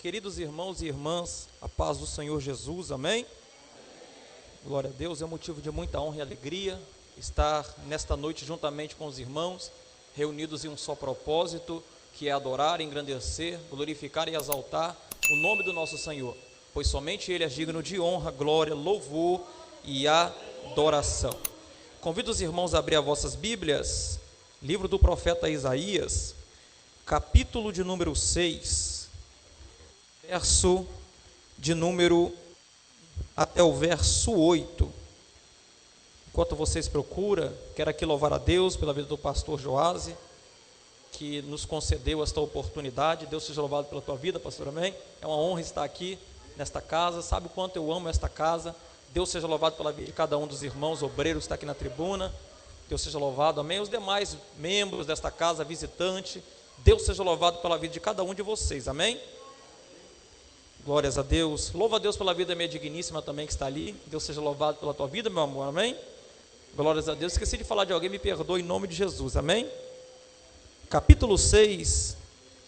Queridos irmãos e irmãs, a paz do Senhor Jesus, amém? Glória a Deus, é motivo de muita honra e alegria estar nesta noite juntamente com os irmãos, reunidos em um só propósito, que é adorar, engrandecer, glorificar e exaltar o nome do nosso Senhor, pois somente Ele é digno de honra, glória, louvor e adoração. Convido os irmãos a abrir as vossas Bíblias, livro do profeta Isaías, capítulo de número 6, verso de número até o verso 8. Enquanto vocês procuram, quero aqui louvar a Deus pela vida do pastor Joase, que nos concedeu esta oportunidade. Deus seja louvado pela tua vida, pastor, amém? É uma honra estar aqui nesta casa, sabe o quanto eu amo esta casa. Deus seja louvado pela vida de cada um dos irmãos obreiros que está aqui na tribuna. Deus seja louvado, amém? Os demais membros desta casa, visitante, Deus seja louvado pela vida de cada um de vocês, amém? Glórias a Deus. Louva a Deus pela vida da minha digníssima também que está ali. Deus seja louvado pela tua vida, meu amor, amém? Glórias a Deus. Esqueci de falar de alguém, me perdoe em nome de Jesus, amém? Capítulo 6,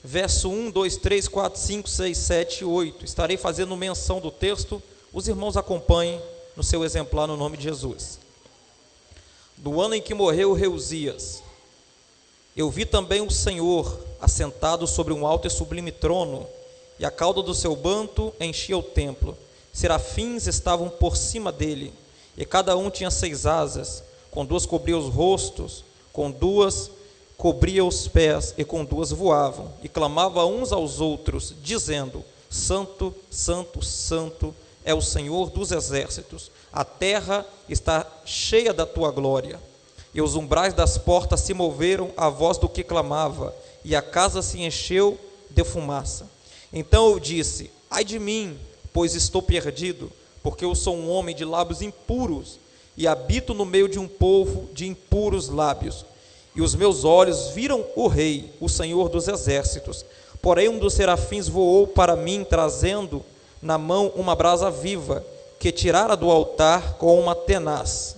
verso 1, 2, 3, 4, 5, 6, 7 e 8. Estarei fazendo menção do texto. Os irmãos acompanhem no seu exemplar no nome de Jesus. Do ano em que morreu o rei Uzias, eu vi também o Senhor assentado sobre um alto e sublime trono, e a cauda do seu manto enchia o templo. Serafins estavam por cima dele, e cada um tinha 6 asas, com 2 cobria os rostos, com 2 cobria os pés, e com 2 voavam, e clamavam uns aos outros, dizendo: Santo, Santo, Santo é o Senhor dos exércitos, a terra está cheia da tua glória. E os umbrais das portas se moveram à voz do que clamava, e a casa se encheu de fumaça. Então eu disse: ai de mim, pois estou perdido, porque eu sou um homem de lábios impuros, e habito no meio de um povo de impuros lábios. E os meus olhos viram o Rei, o Senhor dos exércitos. Porém um dos serafins voou para mim, trazendo na mão uma brasa viva, que tirara do altar com uma tenaz.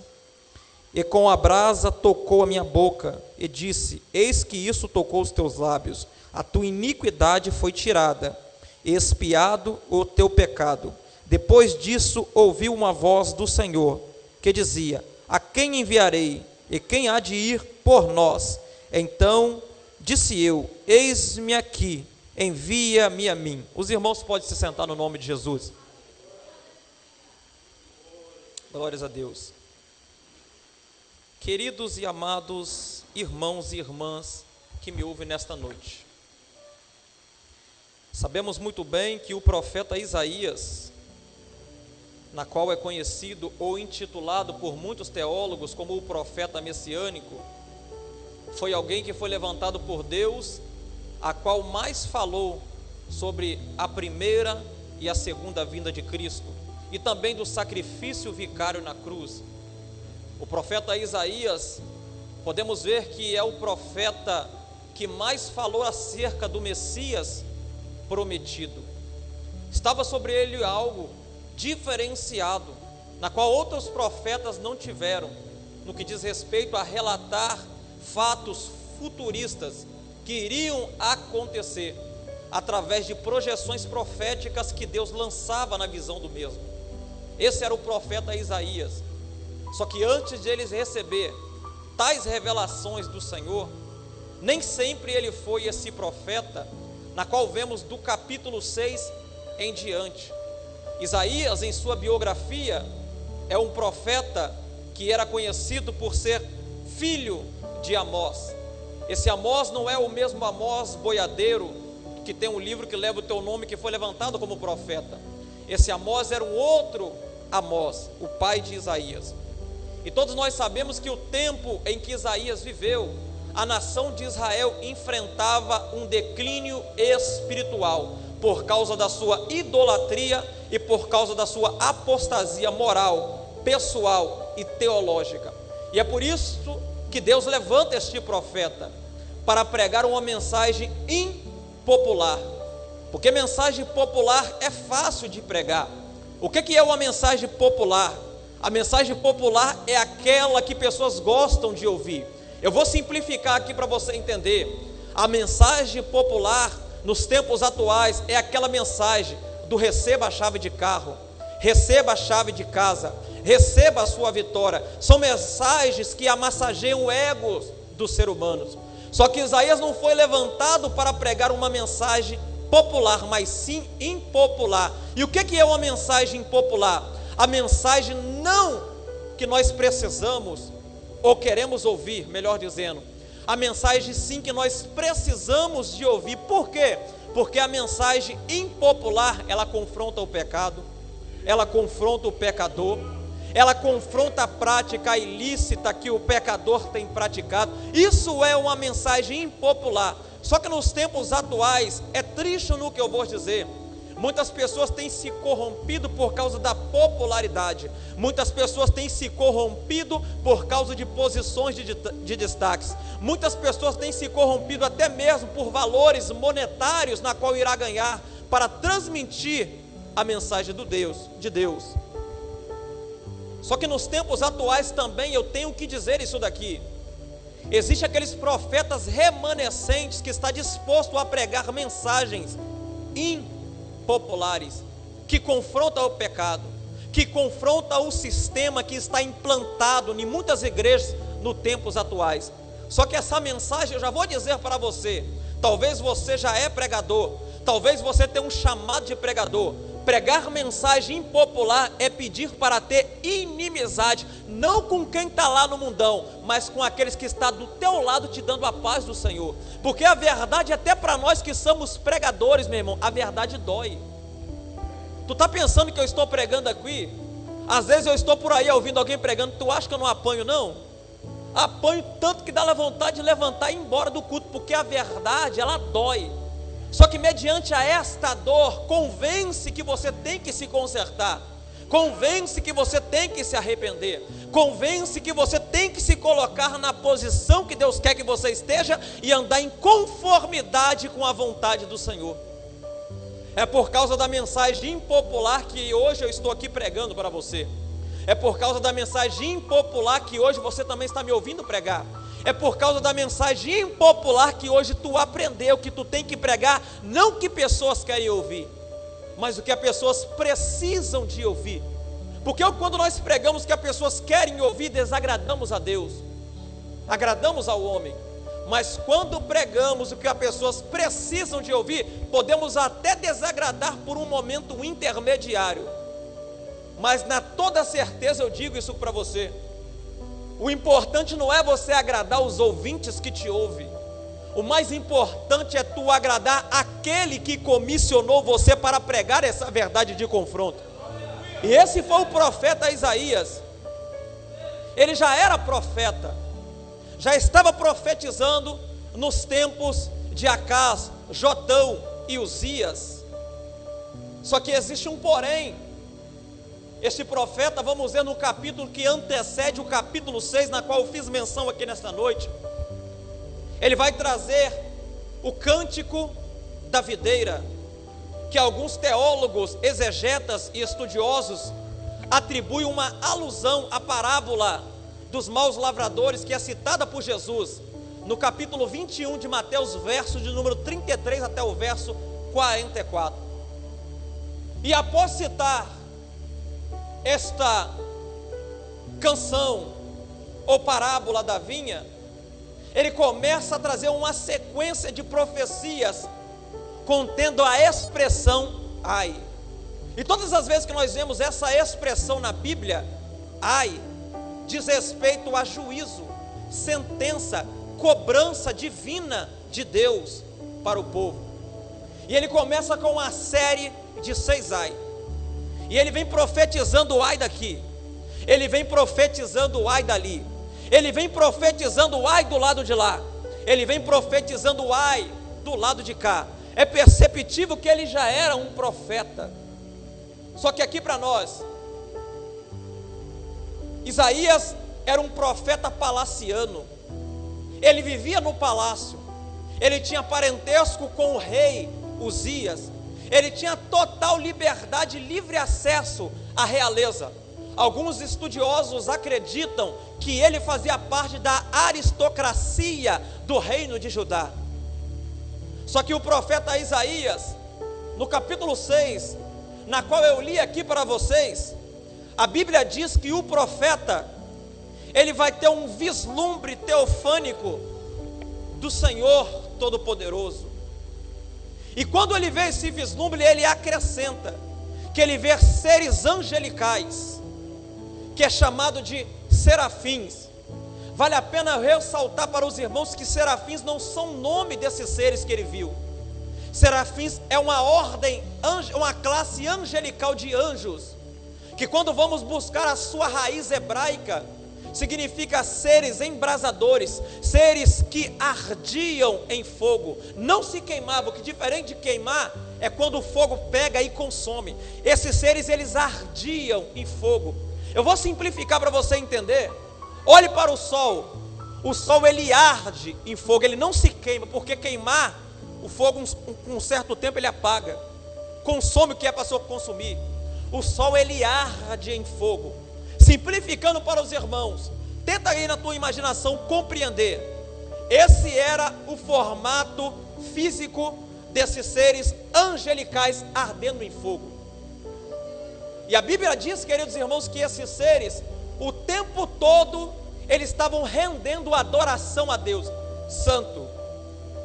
E com a brasa tocou a minha boca, e disse: eis que isso tocou os teus lábios, a tua iniquidade foi tirada, e expiado o teu pecado. Depois disso ouvi uma voz do Senhor, que dizia: a quem enviarei, e quem há de ir por nós? Então disse eu: eis-me aqui, envia-me a mim. Os irmãos podem se sentar no nome de Jesus. Glórias a Deus. Queridos e amados irmãos e irmãs que me ouvem nesta noite, sabemos muito bem que o profeta Isaías, na qual é conhecido ou intitulado por muitos teólogos como o profeta messiânico, foi alguém que foi levantado por Deus, a qual mais falou sobre a primeira e a segunda vinda de Cristo, e também do sacrifício vicário na cruz. O profeta Isaías, podemos ver que é o profeta que mais falou acerca do Messias prometido. Estava sobre ele algo diferenciado, na qual outros profetas não tiveram, no que diz respeito a relatar fatos futuristas que iriam acontecer, através de projeções proféticas que Deus lançava na visão do mesmo. Esse era o profeta Isaías. Só que antes de eles receber tais revelações do Senhor, nem sempre ele foi esse profeta, na qual vemos do capítulo 6 em diante. Isaías, em sua biografia, é um profeta que era conhecido por ser filho de Amós. Esse Amós não é o mesmo Amós boiadeiro, que tem um livro que leva o teu nome, que foi levantado como profeta. Esse Amós era um outro Amós, o pai de Isaías. E todos nós sabemos que o tempo em que Isaías viveu, a nação de Israel enfrentava um declínio espiritual, por causa da sua idolatria e por causa da sua apostasia moral, pessoal e teológica. E é por isso que Deus levanta este profeta, para pregar uma mensagem impopular, porque mensagem popular é fácil de pregar. O que é uma mensagem popular? A mensagem popular é aquela que pessoas gostam de ouvir. Eu vou simplificar aqui para você entender. A mensagem popular nos tempos atuais é aquela mensagem do receba a chave de carro, receba a chave de casa, receba a sua vitória. São mensagens que amassageiam o ego dos seres humanos. Só que Isaías não foi levantado para pregar uma mensagem popular, mas sim impopular. E o que é uma mensagem impopular? A mensagem não que nós precisamos ou queremos ouvir, melhor dizendo, a mensagem sim que nós precisamos de ouvir. Por quê? Porque a mensagem impopular, ela confronta o pecado, ela confronta o pecador, ela confronta a prática ilícita que o pecador tem praticado. Isso é uma mensagem impopular. Só que nos tempos atuais, é triste no que eu vou dizer, muitas pessoas têm se corrompido por causa da popularidade, muitas pessoas têm se corrompido por causa de posições de destaques, muitas pessoas têm se corrompido até mesmo por valores monetários na qual irá ganhar para transmitir a mensagem de Deus. Só que nos tempos atuais também eu tenho que dizer isso daqui. Existem aqueles profetas remanescentes que está disposto a pregar mensagens impopulares, que confrontam o pecado, que confrontam o sistema que está implantado em muitas igrejas nos tempos atuais. Só que essa mensagem, eu já vou dizer para você, talvez você já é pregador, talvez você tenha um chamado de pregador. Pregar mensagem impopular é pedir para ter inimizade, não com quem está lá no mundão, mas com aqueles que estão do teu lado te dando a paz do Senhor. Porque a verdade, até para nós que somos pregadores, meu irmão, a verdade dói. Tu está pensando que eu estou pregando aqui? Às vezes eu estou por aí ouvindo alguém pregando, tu acha que eu não apanho não? Apanho tanto que dá vontade de levantar e ir embora do culto, porque a verdade, ela dói. Só que mediante a esta dor, convence que você tem que se consertar, convence que você tem que se arrepender, convence que você tem que se colocar na posição que Deus quer que você esteja e andar em conformidade com a vontade do Senhor. É por causa da mensagem impopular que hoje eu estou aqui pregando para você. É por causa da mensagem impopular que hoje você também está me ouvindo pregar. É por causa da mensagem impopular que hoje tu aprendeu que tu tem que pregar, não o que pessoas querem ouvir, mas o que as pessoas precisam de ouvir. Porque quando nós pregamos o que as pessoas querem ouvir, desagradamos a Deus, agradamos ao homem. Mas quando pregamos o que as pessoas precisam de ouvir, podemos até desagradar por um momento intermediário, mas na toda certeza eu digo isso para você: o importante não é você agradar os ouvintes que te ouvem. O mais importante é tu agradar aquele que comissionou você para pregar essa verdade de confronto. E esse foi o profeta Isaías. Ele já era profeta, já estava profetizando nos tempos de Acás, Jotão e Uzias. Só que existe um porém. Este profeta, vamos ver no capítulo que antecede o capítulo 6, na qual eu fiz menção aqui nesta noite. Ele vai trazer o cântico da videira, que alguns teólogos, exegetas e estudiosos atribuem uma alusão à parábola dos maus lavradores, que é citada por Jesus no capítulo 21 de Mateus, verso de número 33 até o verso 44. E após citar esta canção ou parábola da vinha, ele começa a trazer uma sequência de profecias contendo a expressão ai. E todas as vezes que nós vemos essa expressão na Bíblia, ai, diz respeito a juízo, sentença, cobrança divina de Deus para o povo. E ele começa com uma série de 6 ai. E ele vem profetizando o ai daqui, ele vem profetizando o ai dali, ele vem profetizando o ai do lado de lá, ele vem profetizando o ai do lado de cá. É perceptível que ele já era um profeta. Só que aqui para nós, Isaías era um profeta palaciano. Ele vivia no palácio, ele tinha parentesco com o rei Uzias, ele tinha total liberdade, livre acesso à realeza. Alguns estudiosos acreditam que ele fazia parte da aristocracia do reino de Judá. Só que o profeta Isaías, no capítulo 6, na qual eu li aqui para vocês, a Bíblia diz que o profeta, ele vai ter um vislumbre teofânico do Senhor Todo-Poderoso. E quando ele vê esse vislumbre, ele acrescenta que ele vê seres angelicais, que é chamado de serafins. Vale a pena ressaltar para os irmãos que serafins não são nome desses seres que ele viu. Serafins é uma ordem, uma classe angelical de anjos, que quando vamos buscar a sua raiz hebraica, significa seres embrasadores, seres que ardiam em fogo, não se queimavam, que diferente de queimar, é quando o fogo pega e consome. Esses seres, eles ardiam em fogo. Eu vou simplificar para você entender. Olhe para o sol ele arde em fogo, ele não se queima, porque queimar, o fogo com um certo tempo ele apaga, consome o que é para consumir. O sol ele arde em fogo. Simplificando para os irmãos, tenta aí na tua imaginação compreender. Esse era o formato físico desses seres angelicais ardendo em fogo. E a Bíblia diz, queridos irmãos, que esses seres, o tempo todo, eles estavam rendendo adoração a Deus. Santo,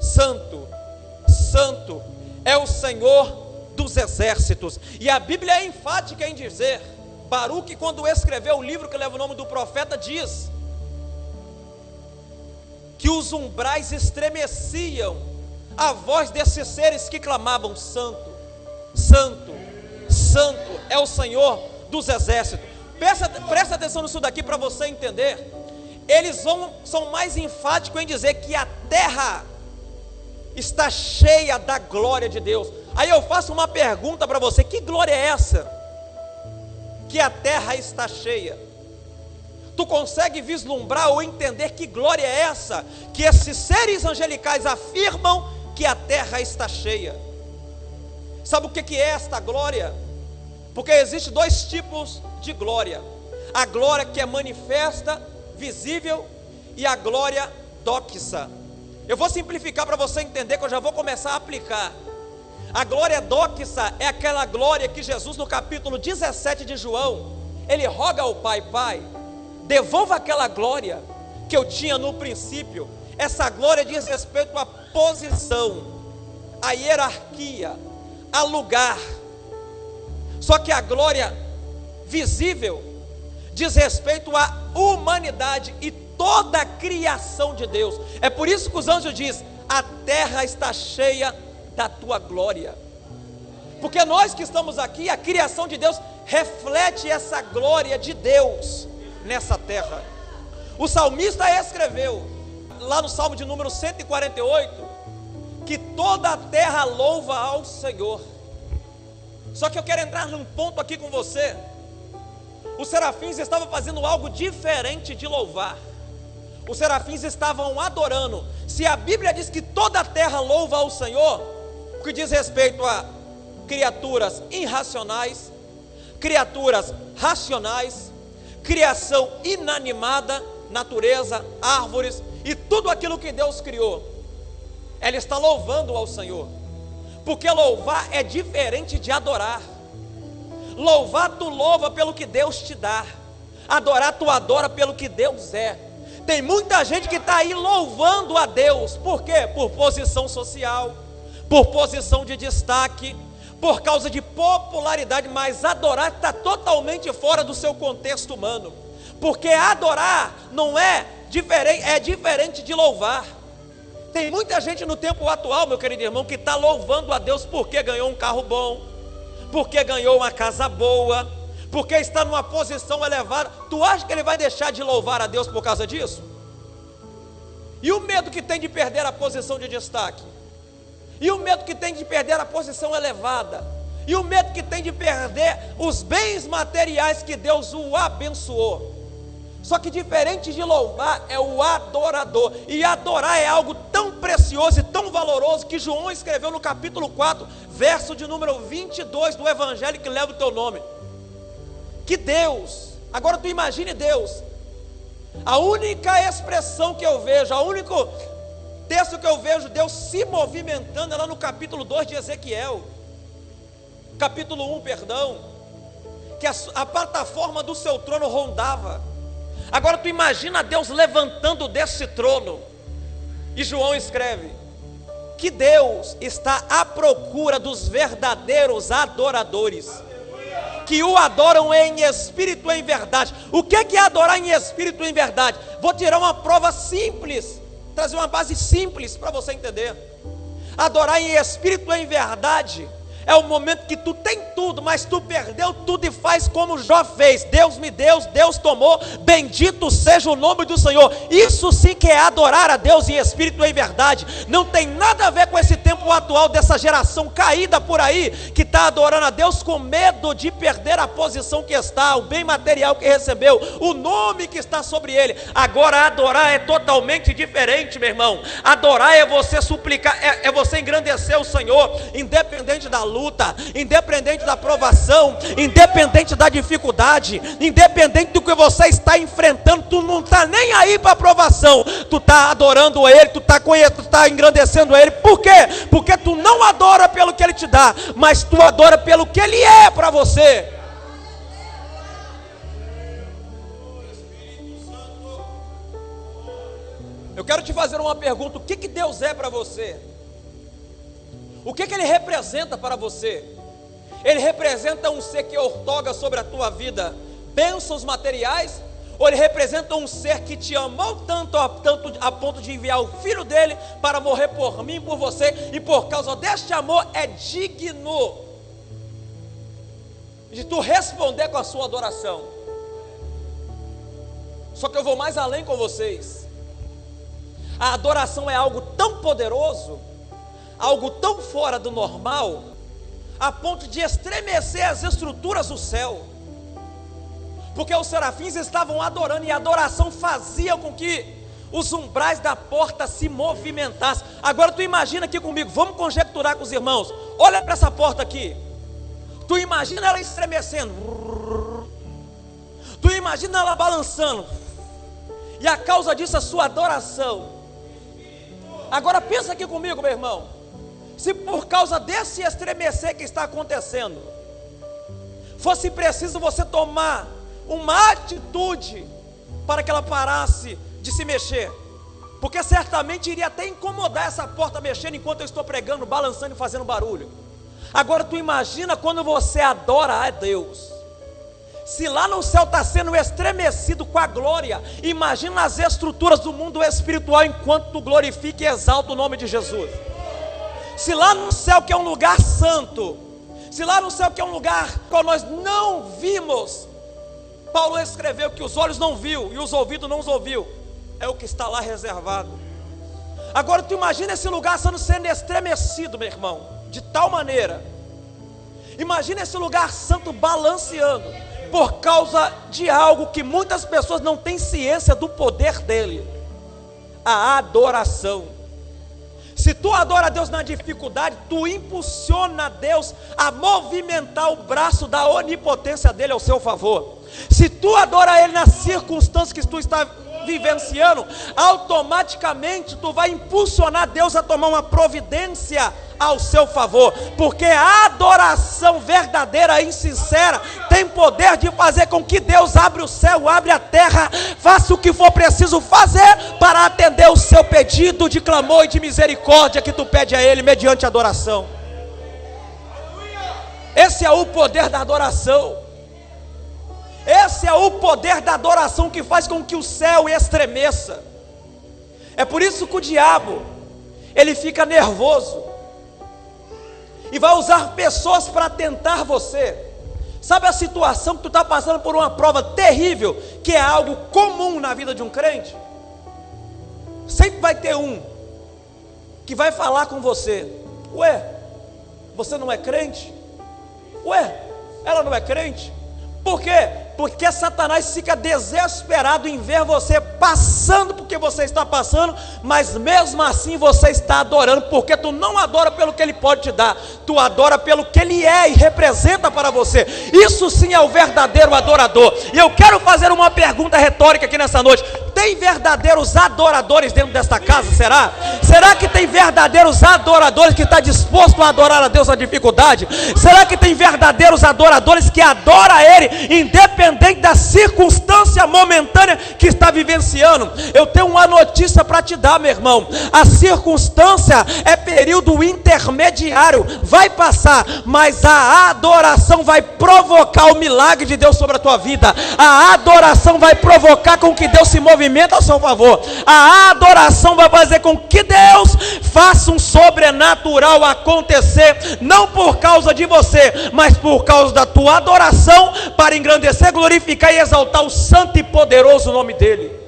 Santo, Santo é o Senhor dos exércitos. E a Bíblia é enfática em dizer, Baruque, quando escreveu o livro que leva o nome do profeta, diz que os umbrais estremeciam a voz desses seres que clamavam: Santo, Santo, Santo é o Senhor dos exércitos. Presta atenção nisso daqui para você entender. Eles são mais enfáticos em dizer que a terra está cheia da glória de Deus. Aí eu faço uma pergunta para você: que glória é essa? Que a terra está cheia. Tu consegue vislumbrar ou entender que glória é essa? Que esses seres angelicais afirmam que a terra está cheia. Sabe o que é esta glória? Porque existem dois tipos de glória: a glória que é manifesta, visível, e a glória dóxica. Eu vou simplificar para você entender, que eu já vou começar a aplicar. A glória dóxica é aquela glória que Jesus, no capítulo 17 de João, ele roga ao Pai: Pai, devolva aquela glória que eu tinha no princípio. Essa glória diz respeito à posição, à hierarquia, a lugar. Só que a glória visível diz respeito à humanidade e toda a criação de Deus. É por isso que os anjos dizem: a terra está cheia da tua glória. Porque nós que estamos aqui, a criação de Deus reflete essa glória de Deus nessa terra. O salmista escreveu lá no Salmo de número 148 que toda a terra louva ao Senhor. Só que eu quero entrar num ponto aqui com você. Os serafins estavam fazendo algo diferente de louvar. Os serafins estavam adorando. Se a Bíblia diz que toda a terra louva ao Senhor, o que diz respeito a criaturas irracionais, criaturas racionais, criação inanimada, natureza, árvores e tudo aquilo que Deus criou, ela está louvando ao Senhor. Porque louvar é diferente de adorar. Louvar, tu louva pelo que Deus te dá. Adorar, tu adora pelo que Deus é. Tem muita gente que está aí louvando a Deus. Por quê? Por posição social, por posição de destaque, por causa de popularidade. Mas adorar está totalmente fora do seu contexto humano. Porque adorar não é diferente, é diferente de louvar. Tem muita gente no tempo atual, meu querido irmão, que está louvando a Deus porque ganhou um carro bom, porque ganhou uma casa boa, porque está numa posição elevada. Tu acha que ele vai deixar de louvar a Deus por causa disso? E o medo que tem de perder a posição de destaque? E o medo que tem de perder a posição elevada? E o medo que tem de perder os bens materiais que Deus o abençoou? Só que diferente de louvar é o adorador. E adorar é algo tão precioso e tão valoroso que João escreveu no capítulo 4, verso de número 22 do evangelho que leva o teu nome. Que Deus, agora tu imagine Deus, a única expressão que eu vejo, texto que eu vejo Deus se movimentando é lá no capítulo 2 de Ezequiel, capítulo 1, perdão, que a plataforma do seu trono rondava. Agora tu imagina Deus levantando desse trono, e João escreve que Deus está à procura dos verdadeiros adoradores, que o adoram em espírito e em verdade. O que é adorar em espírito e em verdade? Vou tirar uma prova simples, trazer uma base simples para você entender. Adorar em espírito e em verdade é o momento que tu tem tudo, mas tu perdeu tudo e faz como Jó fez. Deus me deu, Deus tomou, bendito seja o nome do Senhor. Isso sim que é adorar a Deus em espírito e em verdade. Não tem nada a ver com esse tempo atual dessa geração caída por aí, que está adorando a Deus com medo de perder a posição que está, o bem material que recebeu, o nome que está sobre ele. Agora adorar é totalmente diferente, meu irmão. Adorar é você suplicar, é você engrandecer o Senhor, independente da luta, independente da provação, independente da dificuldade, independente do que você está enfrentando. Tu não está nem aí para a provação, tu está adorando Ele, tu está engrandecendo Ele. Por quê? Porque tu não adora pelo que Ele te dá, mas tu adora pelo que Ele é para você. Eu quero te fazer uma pergunta: o que Deus é para você? O que Ele representa para você? Ele representa um ser que outorga sobre a tua vida bênçãos materiais? Ou Ele representa um ser que te amou tanto a ponto de enviar o Filho dele para morrer por mim, por você, e por causa deste amor é digno de tu responder com a sua adoração? Só que eu vou mais além com vocês. A adoração é algo tão poderoso, algo tão fora do normal, a ponto de estremecer as estruturas do céu, porque os serafins estavam adorando, e a adoração fazia com que os umbrais da porta se movimentassem. Agora tu imagina aqui comigo, vamos conjecturar com os irmãos, olha para essa porta aqui, tu imagina ela estremecendo, tu imagina ela balançando, e a causa disso é a sua adoração. Agora pensa aqui comigo, meu irmão, se por causa desse estremecer que está acontecendo, fosse preciso você tomar uma atitude para que ela parasse de se mexer, porque certamente iria até incomodar essa porta mexendo enquanto eu estou pregando, balançando e fazendo barulho. Agora tu imagina quando você adora a Deus, se lá no céu está sendo estremecido com a glória, imagina as estruturas do mundo espiritual enquanto tu glorifica e exalta o nome de Jesus. Se lá no céu, que é um lugar santo, se lá no céu, que é um lugar que nós não vimos, Paulo escreveu que os olhos não viu e os ouvidos não os ouviu, é o que está lá reservado. Agora tu imagina esse lugar sendo estremecido, meu irmão, de tal maneira. Imagina esse lugar santo balanceando, por causa de algo que muitas pessoas não têm ciência do poder dele: a adoração. Se tu adora a Deus na dificuldade, tu impulsiona Deus a movimentar o braço da onipotência dele ao seu favor. Se tu adora Ele nas circunstâncias que tu está vivenciando, automaticamente tu vai impulsionar Deus a tomar uma providência ao seu favor, porque a adoração verdadeira e sincera tem poder de fazer com que Deus abra o céu, abra a terra, faça o que for preciso fazer para atender o seu pedido de clamor e de misericórdia que tu pede a Ele mediante a adoração. Esse é o poder da adoração. Esse é o poder da adoração que faz com que o céu estremeça. É por isso que o diabo, ele fica nervoso e vai usar pessoas para tentar você. Sabe a situação que tu está passando por uma prova terrível, que é algo comum na vida de um crente? Sempre vai ter um que vai falar com você: ué, você não é crente? Ué, ela não é crente? Por quê? Porque Satanás fica desesperado em ver você passando porque você está passando, mas mesmo assim você está adorando, porque tu não adora pelo que ele pode te dar, tu adora pelo que ele é e representa para você. Isso sim é o verdadeiro adorador. E eu quero fazer uma pergunta retórica aqui nessa noite: tem verdadeiros adoradores dentro desta casa, será? Será que tem verdadeiros adoradores que está disposto a adorar a Deus na dificuldade? Será que tem verdadeiros adoradores que adoram a Ele, independente da circunstância momentânea que está vivenciando? Eu tenho uma notícia para te dar, meu irmão: a circunstância é período intermediário, vai passar, mas a adoração vai provocar o milagre de Deus sobre a tua vida. A adoração vai provocar com que Deus se movimenta ao seu favor. A adoração vai fazer com que Deus faça um sobrenatural acontecer, não por causa de você, mas por causa da tua adoração, para engrandecer, glorificar e exaltar o santo e poderoso nome dele.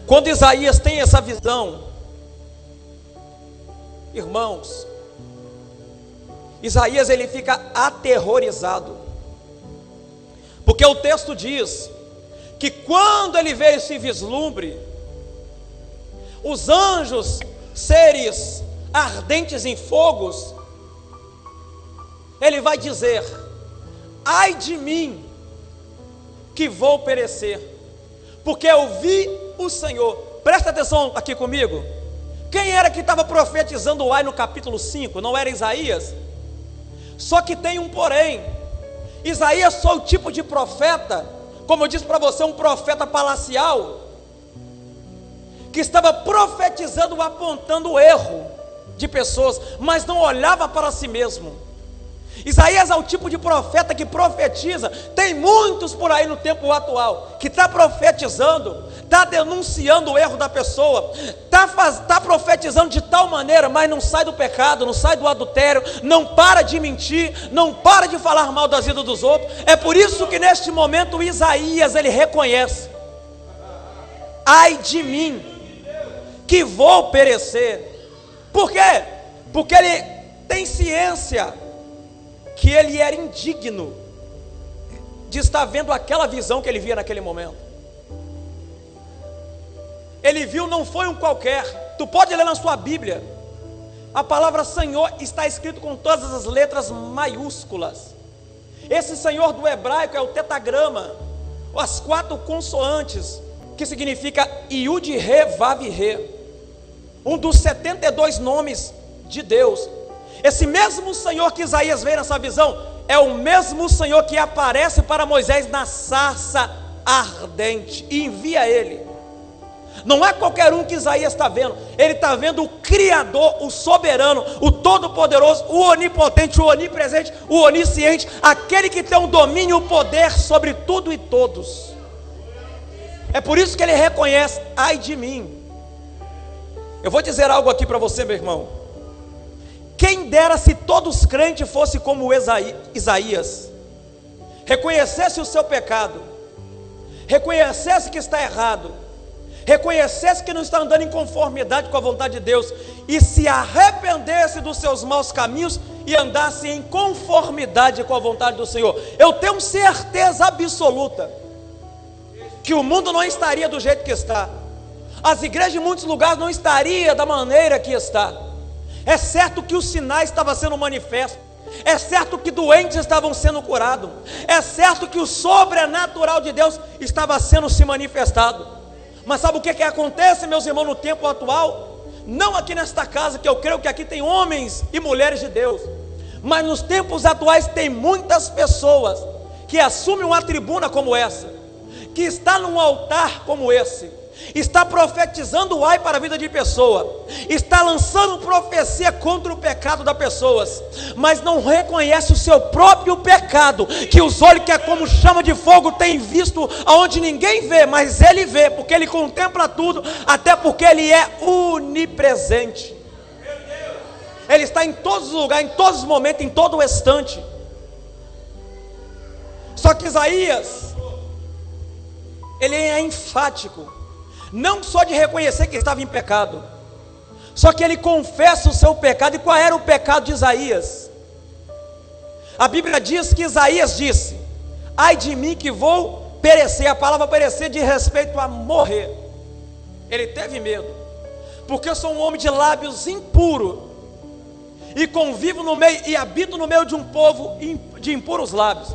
Quando Isaías tem essa visão, irmãos, Isaías ele fica aterrorizado, porque o texto diz que quando ele vê esse vislumbre, os anjos, seres ardentes em fogos, ele vai dizer: ai de mim, que vou perecer, porque eu vi o Senhor. Presta atenção aqui comigo. Quem era que estava profetizando o ai no capítulo 5? Não era Isaías? Só que tem um porém. Isaías foi o tipo de profeta, como eu disse para você, um profeta palacial, que estava profetizando, apontando o erro de pessoas, mas não olhava para si mesmo. Isaías é o tipo de profeta que profetiza. Tem muitos por aí no tempo atual que está profetizando, está denunciando o erro da pessoa, está profetizando de tal maneira, mas não sai do pecado, não sai do adultério, não para de mentir, não para de falar mal das vidas dos outros. É por isso que neste momento Isaías ele reconhece: ai de mim, que vou perecer. Por quê? Porque ele tem ciência que ele era indigno de estar vendo aquela visão que ele via naquele momento. Ele viu, não foi um qualquer. Tu pode ler na sua Bíblia, a palavra Senhor está escrito com todas as letras maiúsculas. Esse Senhor do hebraico é o tetagrama, as 4 consoantes, que significa Yud Re Vav Re, um dos 72 nomes de Deus. Esse mesmo Senhor que Isaías vê nessa visão é o mesmo Senhor que aparece para Moisés na sarça ardente e envia ele. Não é qualquer um que Isaías está vendo, ele está vendo o Criador, o soberano, o todo-poderoso, o onipotente, o onipresente, o onisciente, aquele que tem um domínio e o poder sobre tudo e todos. É por isso que ele reconhece: ai de mim. Eu vou dizer algo aqui para você, meu irmão. Quem dera se todos os crentes fossem como Isaías, reconhecesse o seu pecado, reconhecesse que está errado, reconhecesse que não está andando em conformidade com a vontade de Deus, e se arrependesse dos seus maus caminhos e andasse em conformidade com a vontade do Senhor. Eu tenho certeza absoluta que o mundo não estaria do jeito que está, as igrejas em muitos lugares não estariam da maneira que está. É certo que os sinais estavam sendo manifestos, é certo que doentes estavam sendo curados, é certo que o sobrenatural de Deus estava sendo se manifestado. Mas sabe o que acontece, meus irmãos, no tempo atual? Não aqui nesta casa, que eu creio que aqui tem homens e mulheres de Deus, mas nos tempos atuais tem muitas pessoas que assumem uma tribuna como essa, que está num altar como esse, está profetizando o ai para a vida de pessoa, está lançando profecia contra o pecado das pessoas, mas não reconhece o seu próprio pecado, que os olhos que é como chama de fogo tem visto aonde ninguém vê, mas ele vê, porque ele contempla tudo, até porque ele é onipresente. Ele está em todos os lugares, em todos os momentos, em todo o instante. Só que Isaías, ele é enfático, não só de reconhecer que estava em pecado, Só que ele confessa o seu pecado. E qual era o pecado de Isaías? A Bíblia diz que Isaías disse: ai de mim que vou perecer. A palavra perecer diz respeito a morrer. Ele teve medo, porque eu sou um homem de lábios impuros, e convivo no meio, e habito no meio de um povo de impuros lábios.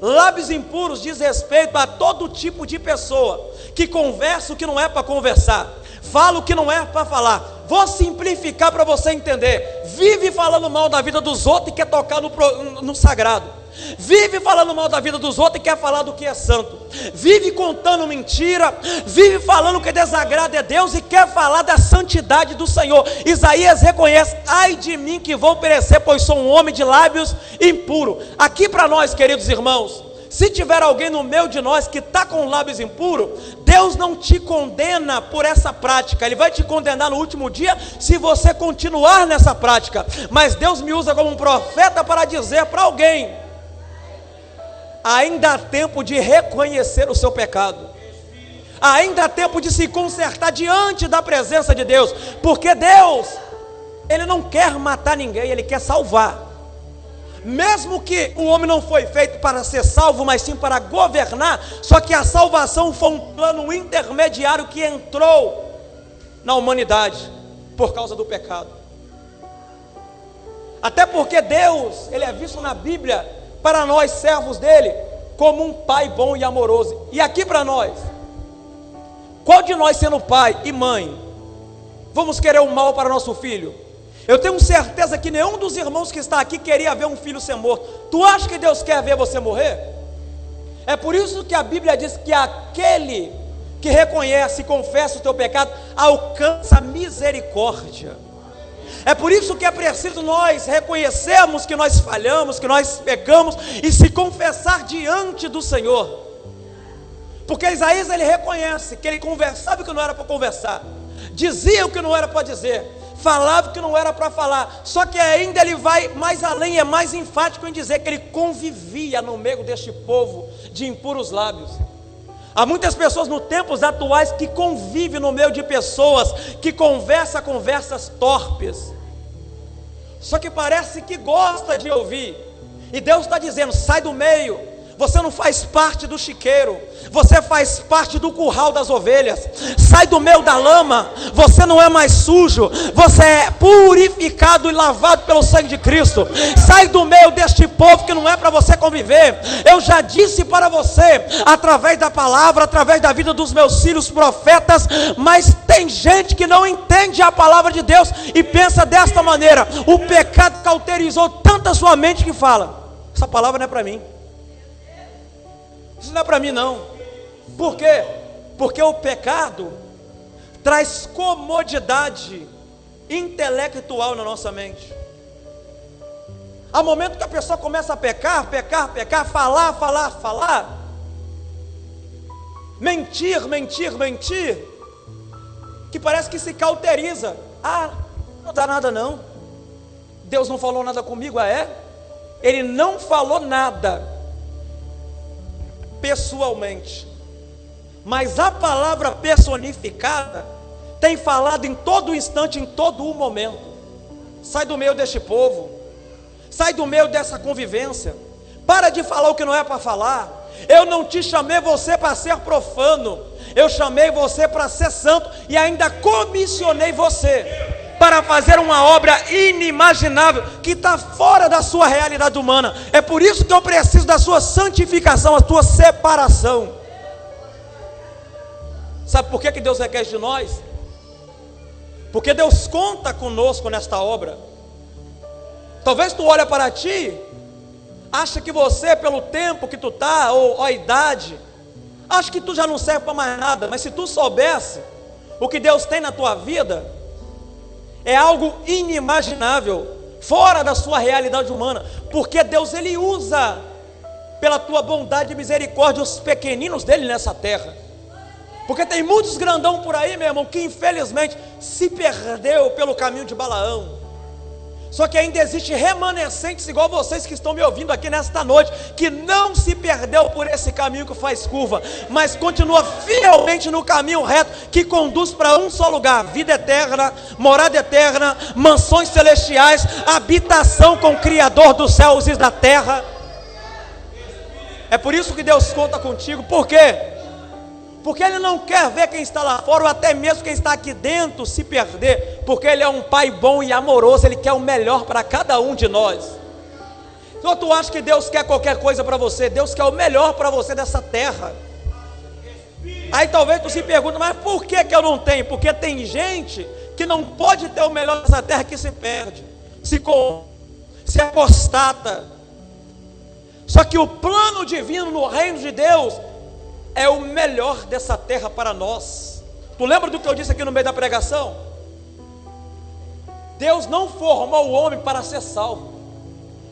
Lábios impuros diz respeito a todo tipo de pessoa que conversa o que não é para conversar, fala o que não é para falar. Vou simplificar para você entender. Vive falando mal da vida dos outros e quer tocar no sagrado. Vive falando mal da vida dos outros e quer falar do que é santo. Vive contando mentira. Vive falando que desagrada a Deus e quer falar da santidade do Senhor. Isaías reconhece: ai de mim que vou perecer, pois sou um homem de lábios impuros. Aqui para nós, queridos irmãos, se tiver alguém no meio de nós que está com lábios impuros, Deus não te condena por essa prática. Ele vai te condenar no último dia se você continuar nessa prática. Mas Deus me usa como um profeta para dizer para alguém: ainda há tempo de reconhecer o seu pecado. Ainda há tempo de se consertar diante da presença de Deus. Porque Deus, Ele não quer matar ninguém, Ele quer salvar. Mesmo que o homem não foi feito para ser salvo, mas sim para governar. Só que a salvação foi um plano intermediário que entrou na humanidade por causa do pecado. Até porque Deus, Ele é visto na Bíblia, para nós servos dele, como um pai bom e amoroso. E aqui para nós, qual de nós, sendo pai e mãe, vamos querer o mal para nosso filho? Eu tenho certeza que nenhum dos irmãos que está aqui queria ver um filho ser morto. Tu acha que Deus quer ver você morrer? É por isso que a Bíblia diz que aquele que reconhece e confessa o teu pecado alcança misericórdia. É por isso que é preciso nós reconhecermos que nós falhamos, que nós pecamos, e se confessar diante do Senhor. Porque Isaías, ele reconhece que ele conversava o que não era para conversar, dizia o que não era para dizer, falava o que não era para falar. Só que ainda ele vai mais além, é mais enfático em dizer que ele convivia no meio deste povo de impuros lábios. Há muitas pessoas nos tempos atuais que convivem no meio de pessoas que conversam conversas torpes, só que parece que gosta de ouvir. E Deus está dizendo: sai do meio. Você não faz parte do chiqueiro, você faz parte do curral das ovelhas. Sai do meio da lama, você não é mais sujo, você é purificado e lavado pelo sangue de Cristo. Sai do meio deste povo que não é para você conviver. Eu já disse para você, através da palavra, através da vida dos meus filhos profetas, mas tem gente que não entende a palavra de Deus e pensa desta maneira: o pecado cauterizou tanto a sua mente que fala: essa palavra não é para mim. Isso não é para mim não. Por quê? Porque o pecado traz comodidade intelectual na nossa mente. Há momento que a pessoa começa a pecar, falar, mentir, que parece que se cauteriza. Ah, não dá nada não, Deus não falou nada comigo. Ah, é? Ele não falou nada pessoalmente, mas a palavra personificada tem falado em todo instante, em todo o momento. Sai do meio deste povo, sai do meio dessa convivência, para de falar o que não é para falar. Eu não te chamei você para ser profano, eu chamei você para ser santo, e ainda comissionei você para fazer uma obra inimaginável, que está fora da sua realidade humana. É por isso que eu preciso da sua santificação, a sua separação. Sabe por que Deus requer de nós? Porque Deus conta conosco nesta obra. Talvez tu olha para ti, acha que você, pelo tempo que tu está, ou a idade, acha que tu já não serve para mais nada. Mas se tu soubesse o que Deus tem na tua vida, é algo inimaginável, fora da sua realidade humana. Porque Deus, Ele usa, pela tua bondade e misericórdia, os pequeninos dele nessa terra. Porque tem muitos grandão por aí, meu irmão, que infelizmente se perdeu pelo caminho de Balaão, Só que ainda existe remanescentes igual vocês que estão me ouvindo aqui nesta noite, que não se perdeu por esse caminho que faz curva, mas continua fielmente no caminho reto que conduz para um só lugar: vida eterna, morada eterna, mansões celestiais, habitação com o Criador dos céus e da terra. É por isso que Deus conta contigo. Por quê? Porque Ele não quer ver quem está lá fora, ou até mesmo quem está aqui dentro, se perder. Porque Ele é um Pai bom e amoroso. Ele quer o melhor para cada um de nós. Então tu acha que Deus quer qualquer coisa para você? Deus quer o melhor para você dessa terra. Aí talvez tu se pergunte: mas por que eu não tenho? Porque tem gente que não pode ter o melhor dessa terra, que se perde, se apostata. Só que o plano divino no reino de Deus é o melhor dessa terra para nós. Tu lembra do que eu disse aqui no meio da pregação? Deus não formou o homem para ser salvo.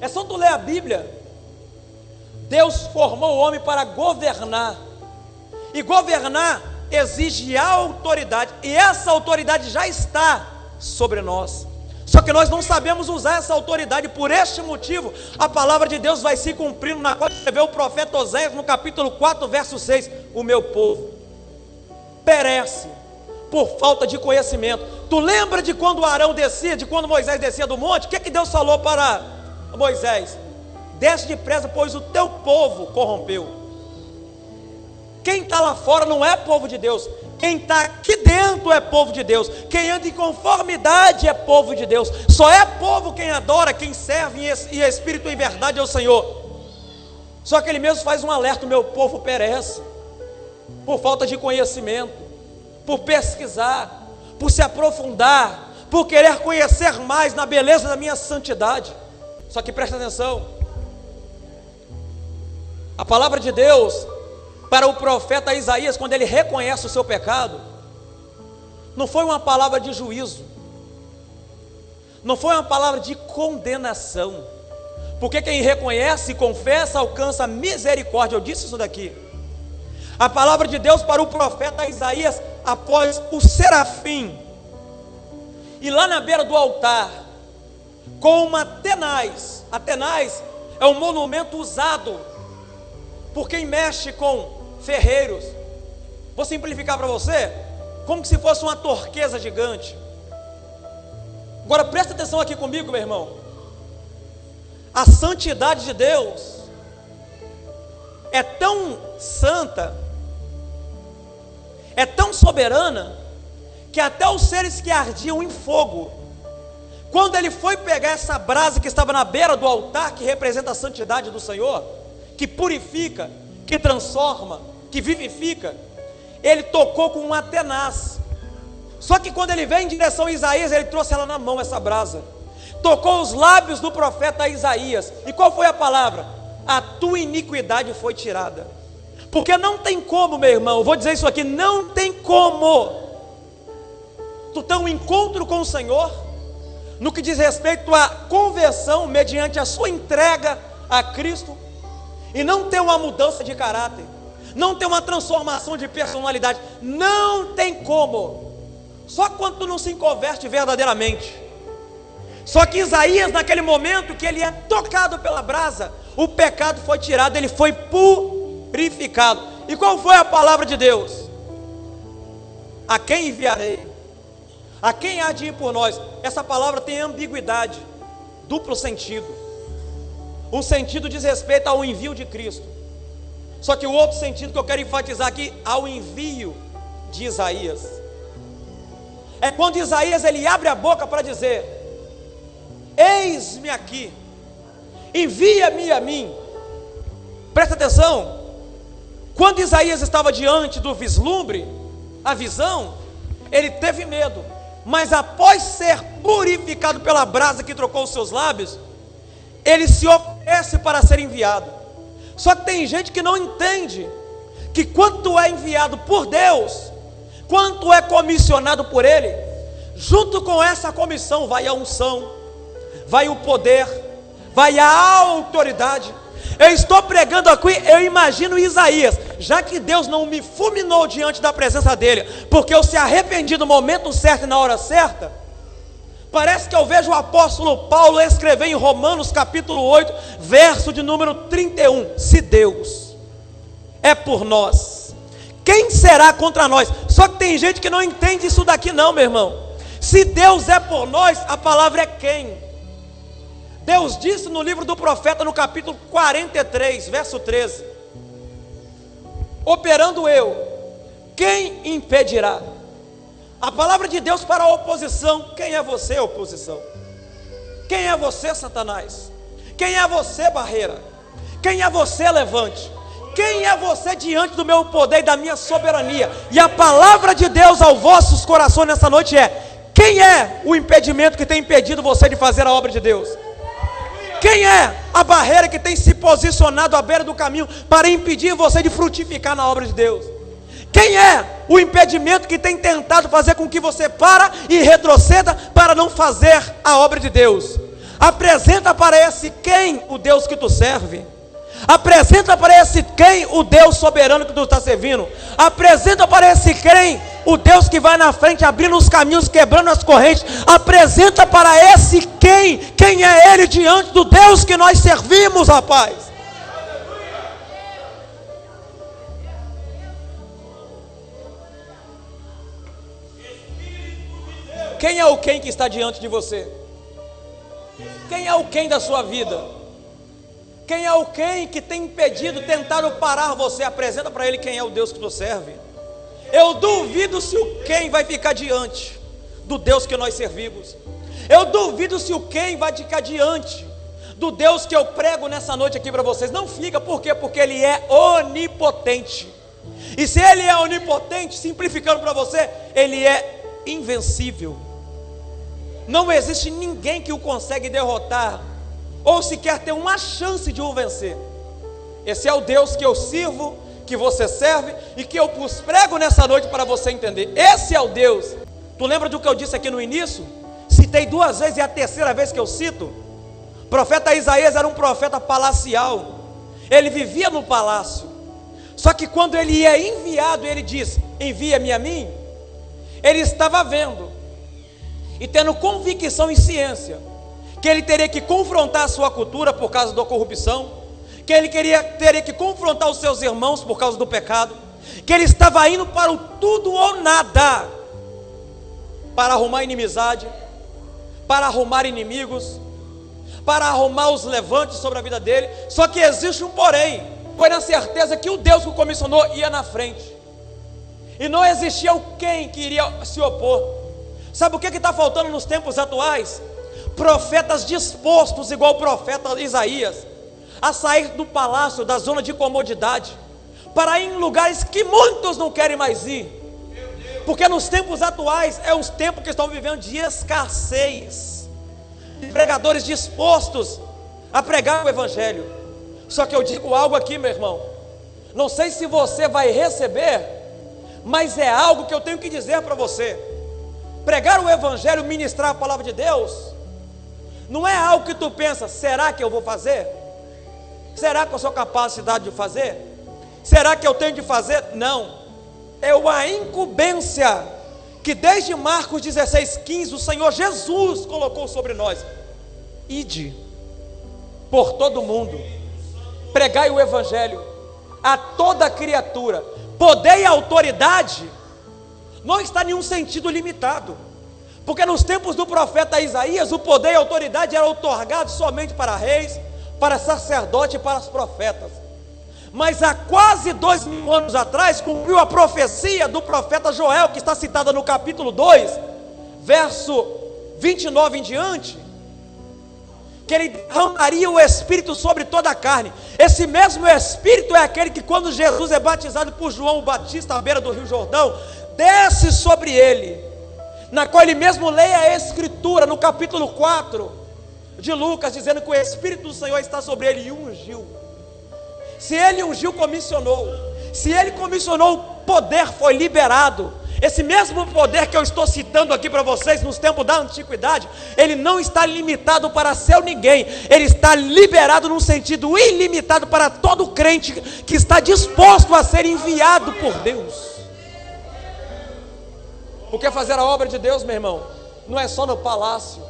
É só tu ler a Bíblia. Deus formou o homem para governar. E governar exige autoridade. E essa autoridade já está sobre nós. Só que nós não sabemos usar essa autoridade. Por este motivo, a palavra de Deus vai se cumprindo, na qual escreveu o profeta Oséias no capítulo 4, verso 6. O meu povo perece por falta de conhecimento. Tu lembra de quando Arão descia, de quando Moisés descia do monte? O que Deus falou para Moisés? Desce depressa, pois o teu povo corrompeu. Quem está lá fora não é povo de Deus. Quem está aqui dentro é povo de Deus. Quem anda em conformidade é povo de Deus. Só é povo quem adora, quem serve e é espírito em verdade ao Senhor. Só que Ele mesmo faz um alerta: o meu povo perece por falta de conhecimento, por pesquisar, por se aprofundar, por querer conhecer mais na beleza da minha santidade. Só que presta atenção, a palavra de Deus para o profeta Isaías, quando ele reconhece o seu pecado, não foi uma palavra de juízo, não foi uma palavra de condenação, porque quem reconhece e confessa alcança misericórdia. Eu disse isso daqui. A palavra de Deus para o profeta Isaías, após o serafim e lá na beira do altar, com uma tenaz. A tenaz é um monumento usado por quem mexe com ferreiros. Vou simplificar para você, como se fosse uma torqueza gigante. Agora presta atenção aqui comigo, meu irmão. A santidade de Deus é tão santa, é tão soberana, que até os seres que ardiam em fogo, quando ele foi pegar essa brasa que estava na beira do altar, que representa a santidade do Senhor, que purifica, que transforma, que vivifica, ele tocou com uma tenaz. Só que quando ele veio em direção a Isaías, ele trouxe ela na mão, essa brasa, tocou os lábios do profeta Isaías. E qual foi a palavra? A tua iniquidade foi tirada. Porque não tem como, meu irmão, eu vou dizer isso aqui, não tem como tu ter um encontro com o Senhor, no que diz respeito à conversão mediante a sua entrega a Cristo, e não ter uma mudança de caráter, não ter uma transformação de personalidade. Não tem como. Só quando tu não se converte verdadeiramente. Só que Isaías, naquele momento que ele é tocado pela brasa, o pecado foi tirado, ele foi purificado. E qual foi a palavra de Deus? A quem enviarei? A quem há de ir por nós? Essa palavra tem ambiguidade, duplo sentido. Um sentido diz respeito ao envio de Cristo. Só que o outro sentido que eu quero enfatizar aqui, ao envio de Isaías. É quando Isaías ele abre a boca para dizer: eis-me aqui, envia-me a mim. Presta atenção, quando Isaías estava diante do vislumbre, a visão, ele teve medo, mas após ser purificado pela brasa que trocou os seus lábios, ele se oferece para ser enviado. Só que tem gente que não entende que quando tu é enviado por Deus, quando tu é comissionado por Ele, junto com essa comissão vai a unção, vai o poder, vai a autoridade. Eu estou pregando aqui, eu imagino Isaías, já que Deus não me fulminou diante da presença dele, porque eu se arrependi no momento certo e na hora certa, Parece que eu vejo o apóstolo Paulo escrever em Romanos capítulo 8, verso de número 31. Se Deus é por nós, quem será contra nós? Só que tem gente que não entende isso daqui não, meu irmão. Se Deus é por nós, a palavra é quem? Deus disse no livro do profeta, no capítulo 43, verso 13: operando eu, quem impedirá? A palavra de Deus para a oposição. Quem é você, oposição? Quem é você, Satanás? Quem é você, barreira? Quem é você, levante? Quem é você diante do meu poder e da minha soberania? E a palavra de Deus aos vossos corações nessa noite é: quem é o impedimento que tem impedido você de fazer a obra de Deus? Quem é a barreira que tem se posicionado à beira do caminho para impedir você de frutificar na obra de Deus? Quem é o impedimento que tem tentado fazer com que você para e retroceda para não fazer a obra de Deus? Apresenta para esse quem o Deus que tu serve. Apresenta para esse quem o Deus soberano que tu está servindo. Apresenta para esse quem o Deus que vai na frente, abrindo os caminhos, quebrando as correntes. Apresenta para esse quem é ele diante do Deus que nós servimos, rapaz. Quem é o quem que está diante de você? Quem é o quem da sua vida? Quem é o quem que tem impedido, tentado parar você? Apresenta para ele quem é o Deus que tu serve. Eu duvido se o quem vai ficar diante do Deus que nós servimos. Eu duvido se o quem vai ficar diante do Deus que eu prego nessa noite aqui para vocês. Não fica, por quê? Porque ele é onipotente. E se ele é onipotente, simplificando para você, ele é invencível. Não existe ninguém que o consegue derrotar, ou sequer ter uma chance de o vencer. Esse é o Deus que eu sirvo, que você serve, e que eu vos prego nessa noite para você entender. Esse é o Deus. Tu lembra do que eu disse aqui no início? Citei 2 vezes, e é a terceira vez que eu cito. O profeta Isaías era um profeta palacial. Ele vivia no palácio. Só que quando ele é enviado, ele diz: envia-me a mim. Ele estava vendo e tendo convicção e ciência que ele teria que confrontar a sua cultura por causa da corrupção, que ele teria que confrontar os seus irmãos por causa do pecado, que ele estava indo para o tudo ou nada, para arrumar inimizade, para arrumar inimigos, para arrumar os levantes sobre a vida dele. Só que existe um porém. Foi na certeza que o Deus que o comissionou ia na frente, e não existia o quem que iria se opor. Sabe o que está faltando nos tempos atuais? Profetas dispostos, igual o profeta Isaías, a sair do palácio, da zona de comodidade, para ir em lugares que muitos não querem mais ir. Porque nos tempos atuais, é os tempos que estão vivendo de escassez, de pregadores dispostos a pregar o evangelho. Só que eu digo algo aqui, meu irmão, não sei se você vai receber, mas é algo que eu tenho que dizer para você. Pregar o evangelho, ministrar a palavra de Deus, não é algo que tu pensa: será que eu vou fazer? Será que eu sou capacidade de fazer? Será que eu tenho de fazer? Não, é uma incumbência que desde Marcos 16:15 o Senhor Jesus colocou sobre nós. Ide por todo o mundo, pregai o evangelho a toda criatura. Poder e autoridade não está em nenhum sentido limitado, porque nos tempos do profeta Isaías, o poder e a autoridade eram otorgados somente para reis, para sacerdotes e para os profetas. Mas há quase 2000 anos atrás, cumpriu a profecia do profeta Joel, que está citada no capítulo 2, verso 29 em diante, que ele derramaria o Espírito sobre toda a carne. Esse mesmo Espírito é aquele que, quando Jesus é batizado por João o Batista à beira do Rio Jordão, desce sobre ele, na qual ele mesmo lê a Escritura no capítulo 4 de Lucas, dizendo que o Espírito do Senhor está sobre ele e ungiu. Se ele ungiu, comissionou. Se ele comissionou, o poder foi liberado. Esse mesmo poder que eu estou citando aqui para vocês nos tempos da antiguidade, ele não está limitado para seu ninguém, ele está liberado num sentido ilimitado para todo crente que está disposto a ser enviado por Deus. Porque fazer a obra de Deus, meu irmão, não é só no palácio.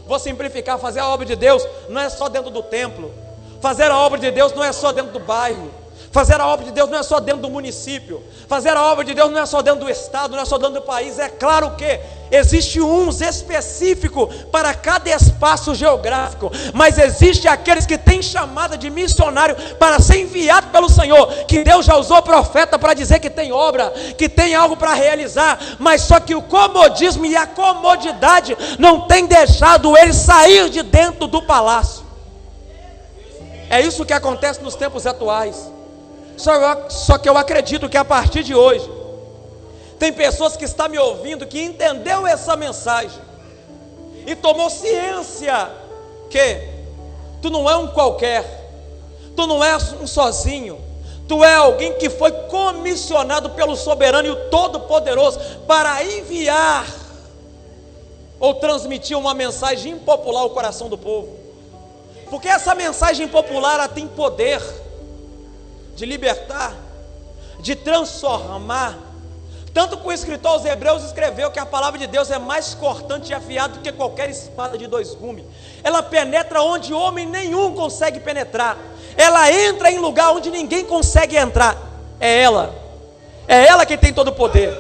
Vou simplificar, fazer a obra de Deus não é só dentro do templo. Fazer a obra de Deus não é só dentro do bairro. Fazer a obra de Deus não é só dentro do município. Fazer a obra de Deus não é só dentro do estado, não é só dentro do país. É claro que existe uns específico para cada espaço geográfico, mas existe aqueles que têm chamada de missionário para ser enviado pelo Senhor, que Deus já usou profeta para dizer que tem obra, que tem algo para realizar, mas só que o comodismo e a comodidade não tem deixado ele sair de dentro do palácio. É isso que acontece nos tempos atuais. Só que eu acredito que a partir de hoje tem pessoas que estão me ouvindo, que entendeu essa mensagem e tomou ciência que tu não é um qualquer, tu não é um sozinho, tu é alguém que foi comissionado pelo soberano e o todo-poderoso para enviar ou transmitir uma mensagem impopular ao coração do povo. Porque essa mensagem impopular, ela tem poder de libertar, de transformar. Tanto que o escritor aos Hebreus escreveu que a palavra de Deus é mais cortante e afiada do que qualquer espada de dois gumes. Ela penetra onde homem nenhum consegue penetrar. Ela entra em lugar onde ninguém consegue entrar. É ela que tem todo o poder.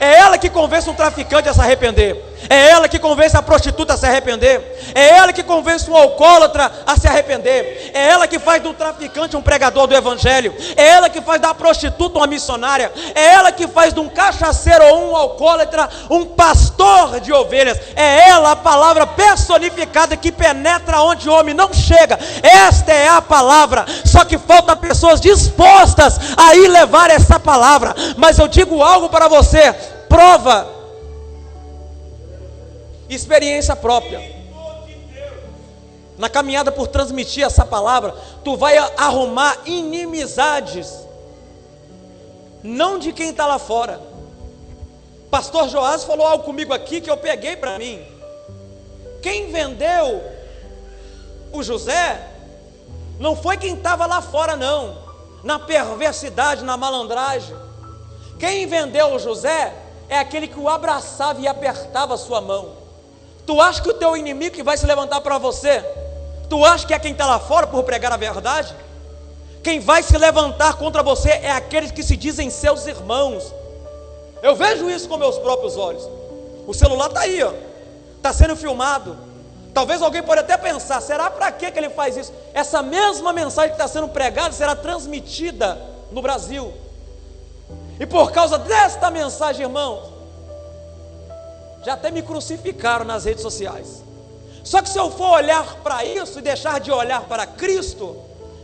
É ela que convence um traficante a se arrepender. É ela que convence a prostituta a se arrepender. É ela que convence um alcoólatra a se arrepender. É ela que faz do traficante um pregador do evangelho. É ela que faz da prostituta uma missionária. É ela que faz de um cachaceiro ou um alcoólatra um pastor de ovelhas. É ela a palavra personificada que penetra onde o homem não chega. Esta é a palavra. Só que falta pessoas dispostas a ir levar essa palavra. Mas eu digo algo para você. Prova, experiência própria. Na caminhada por transmitir essa palavra, tu vai arrumar inimizades, não de quem está lá fora. Pastor Joás falou algo comigo aqui que eu peguei para mim. Quem vendeu o José não foi quem estava lá fora, não, na perversidade, na malandragem. Quem vendeu o José é aquele que o abraçava e apertava a sua mão. Tu acha que o teu inimigo que vai se levantar para você, tu acha que é quem está lá fora por pregar a verdade? Quem vai se levantar contra você é aqueles que se dizem seus irmãos. Eu vejo isso com meus próprios olhos. O celular está aí, está sendo filmado. Talvez alguém pode até pensar, será para que ele faz isso? Essa mesma mensagem que está sendo pregada será transmitida no Brasil. E por causa desta mensagem, irmãos, já até me crucificaram nas redes sociais. Só que se eu for olhar para isso e deixar de olhar para Cristo,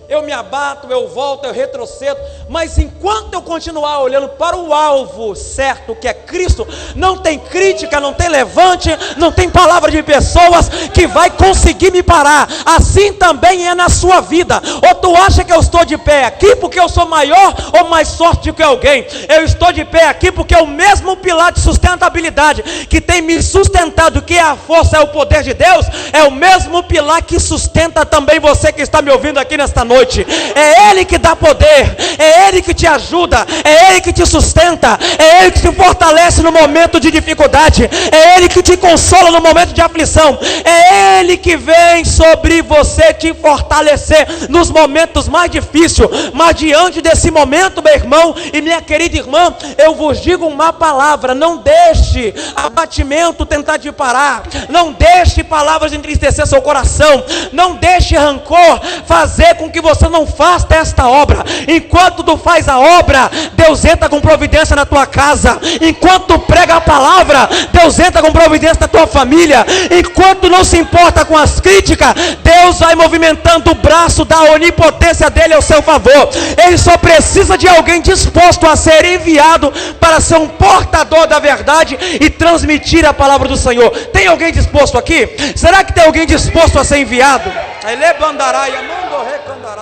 eu me abato, eu volto, eu retrocedo. Mas enquanto eu continuar olhando para o alvo certo, que é Cristo, não tem crítica, não tem levante, não tem palavra de pessoas que vai conseguir me parar. Assim também é na sua vida. Ou tu acha que eu estou de pé aqui porque eu sou maior ou mais forte do que alguém? Eu estou de pé aqui porque é o mesmo pilar de sustentabilidade que tem me sustentado, que é a força, é o poder de Deus, é o mesmo pilar que sustenta também você que está me ouvindo aqui nesta noite. É Ele que dá poder, é Ele que te ajuda, é Ele que te sustenta, é Ele que te fortalece no momento de dificuldade, é Ele que te consola no momento de aflição, é Ele que vem sobre você te fortalecer nos momentos mais difíceis. Mas diante desse momento, meu irmão e minha querida irmã, eu vos digo uma palavra: não deixe abatimento tentar te parar, não deixe palavras entristecer seu coração, não deixe rancor fazer com que você não faça esta obra. Enquanto tu faz a obra, Deus entra com providência na tua casa. Enquanto tu prega a palavra, Deus entra com providência na tua família. Enquanto não se importa com as críticas, Deus vai movimentando o braço da onipotência dele ao seu favor. Ele só precisa de alguém disposto a ser enviado para ser um portador da verdade e transmitir a palavra do Senhor. Tem alguém disposto aqui? Será que tem alguém disposto a ser enviado? Ele bandaraia, mando recandarai.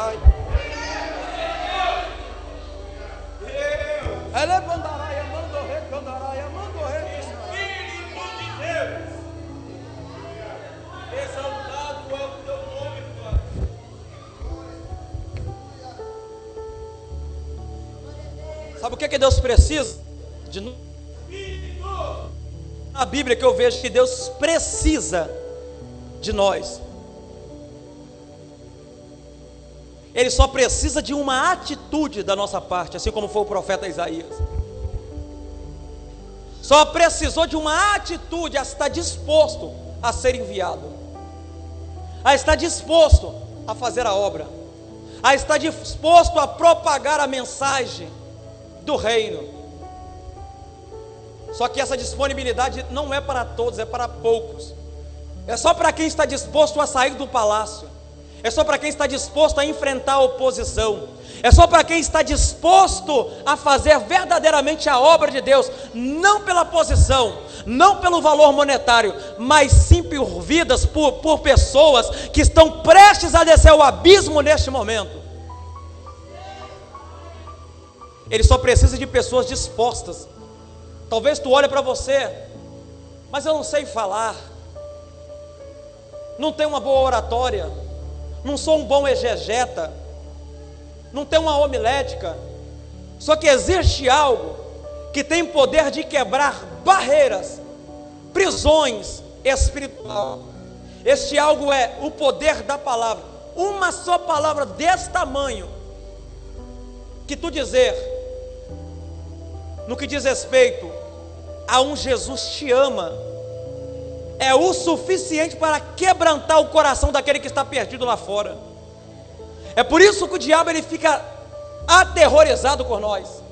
Ele bandaraia, mando recandarai, mando recandarai. Espírito de Deus, exaltado é o teu nome, Pai. Sabe o que Deus precisa? na Bíblia que eu vejo que Deus precisa de nós. Ele só precisa de uma atitude da nossa parte, assim como foi o profeta Isaías. Só precisou de uma atitude, a estar disposto a ser enviado, a estar disposto a fazer a obra, a estar disposto a propagar a mensagem do reino. Só que essa disponibilidade não é para todos, é para poucos. É só para quem está disposto a sair do palácio, é só para quem está disposto a enfrentar a oposição, é só para quem está disposto a fazer verdadeiramente a obra de Deus, não pela posição, não pelo valor monetário, mas sim por vidas, por pessoas que estão prestes a descer ao abismo neste momento. Ele só precisa de pessoas dispostas. Talvez tu olhe para você, mas eu não sei falar, não tenho uma boa oratória, não sou um bom exegeta, não tenho uma homilética. Só que existe algo que tem poder de quebrar barreiras, prisões espirituais. Este algo é o poder da palavra. Uma só palavra desse tamanho, que tu dizer, no que diz respeito a um Jesus te ama, é o suficiente para quebrantar o coração daquele que está perdido lá fora. É por isso que o diabo ele fica aterrorizado com nós.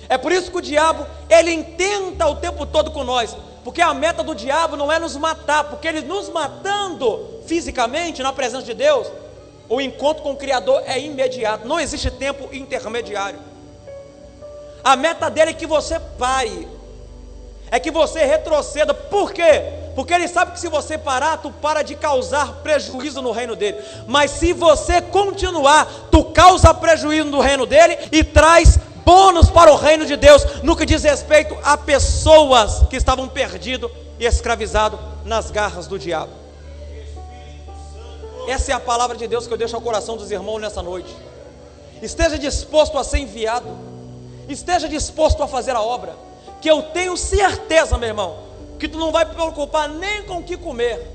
É por isso que o diabo ele tenta o tempo todo com nós, porque a meta do diabo não é nos matar, porque ele nos matando fisicamente na presença de Deus, o encontro com o Criador é imediato, não existe tempo intermediário. A meta dele é que você pare, é que você retroceda. Por quê? Porque ele sabe que se você parar, tu para de causar prejuízo no reino dele. Mas se você continuar, tu causa prejuízo no reino dele e traz bônus para o reino de Deus, no que diz respeito a pessoas que estavam perdidas e escravizadas nas garras do diabo. Essa é a palavra de Deus que eu deixo ao coração dos irmãos nessa noite. Esteja disposto a ser enviado, esteja disposto a fazer a obra, que eu tenho certeza, meu irmão, que tu não vai te preocupar nem com o que comer,